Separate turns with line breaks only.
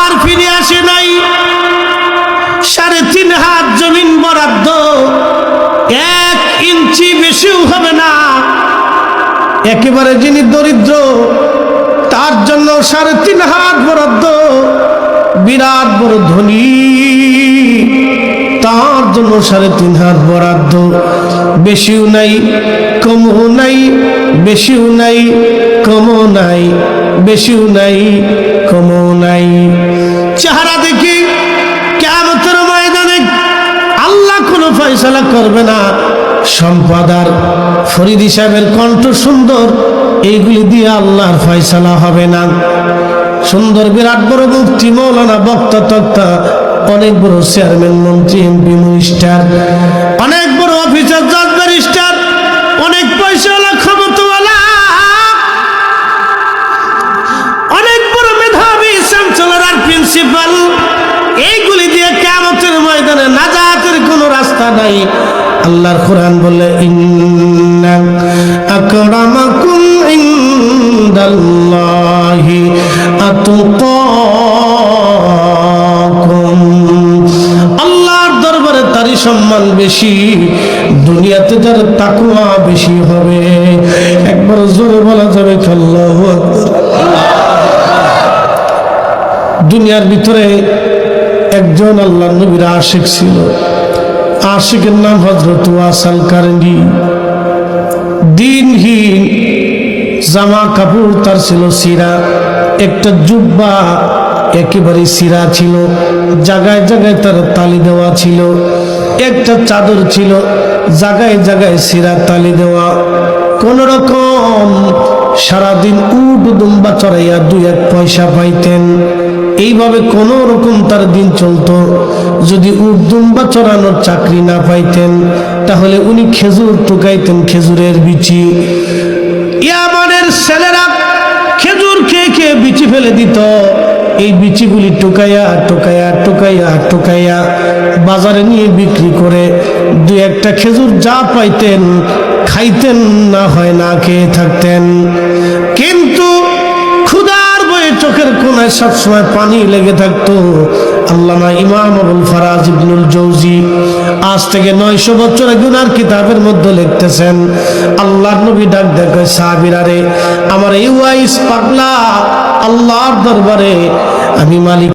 আর ফিরে আসে নাই। 3.5 হাত জমিন বরাদ্দ, 1 ইঞ্চি বেশিও হবে না। একেবারে যিনি দরিদ্র তার জন্য 3.5 হাত বরাদ্দ, বিরাট বড় ধনী তার জন্য 3.5 হাত বরাদ্দ। বেশিও নাই কমও নাই, বেশিও নাই কমও নাই, বেশিও নাই কমও নাই। চেহারা দেখি কিয়ামতের ময়দানে আল্লাহ কোনো ফয়সালা করবে না। সম্পদার ফরিদি সাহেবের কণ্ঠ সুন্দর, এইগুলি দিয়ে আল্লাহর ফয়সালা হবে না। সুন্দর বিরাট বড় মুফতি মৌলানা বক্তা তক্তা, অনেক বড় চেয়ারম্যান মন্ত্রী এমপি মিনিস্টার, অনেক বড় অফিসার জাজ ব্যারিস্টার, অনেক পয়সাওয়ালা ক্ষমতাওয়ালা, অনেক বড় মেধাবী চ্যান্সেলর আর প্রিন্সিপাল, এইগুলি দিয়ে কিয়ামতের ময়দানে নাজাতের কোনো রাস্তা নাই। আল্লাহর কোরআন বলে ইন্না আকরামাকুম ইনদাল্লাহি আতকাকুম। আল্লাহর দরবারে তারই সম্মান বেশি, দুনিয়াতে যার তাকওয়া বেশি হবে। একবার জোরে বলা যাবে আল্লাহু আকবার। দুনিয়ার ভিতরে একজন আল্লাহর নবীর আশিক ছিল। আশিকের নাম হযরত ওয়াসাল কারনী। দিনহীন, জামা কাপড় তার ছিল ছিঁড়া, একটা জুব্বা একেবারে ছিঁড়া ছিল, জায়গায় জায়গায় তার তালি দেওয়া ছিল। একটা চাদর ছিল, জায়গায় জায়গায় ছিঁড়া তালি দেওয়া। কোন রকম সারাদিন উট দুম্বা চড়াইয়া 2-1 পয়সা পাইতেন। এইভাবে কোন রকম তার দিন চলতো। যদি উট দুম্বা চড়ানোর চাকরি না পাইতেন তাহলে উনি খেজুর টুকাইতেন, খেজুরের বিচি। ইয়ামানের ছেলেরা খেজুর খেয়ে খেয়ে বিচি ফেলে দিত। এই বিচিগুলি টুকাইয়া টুকাইয়া টুকাইয়া টুকাইয়া বাজারে নিয়ে বিক্রি করে 2-1টা খেজুর যা পাইতেন খাইতেন, না হয় না খেয়ে থাকতেন। কিন্তু ক্ষুধার বয়ে চোখের কোনায় সবসময় পানি লেগে থাকতো। আল্লামা ইমাম আবুল ফারাজ ইবনুল জৌজি আজ থেকে 900 বছর আগে ওনার কিতাবের মধ্যে লিখতেছেন, আল্লাহর নবী ডাক দেখে সাহাবীরা রে, আমার এই ওয়াইস পাগলা আল্লাহর দরবারে আমি মালিক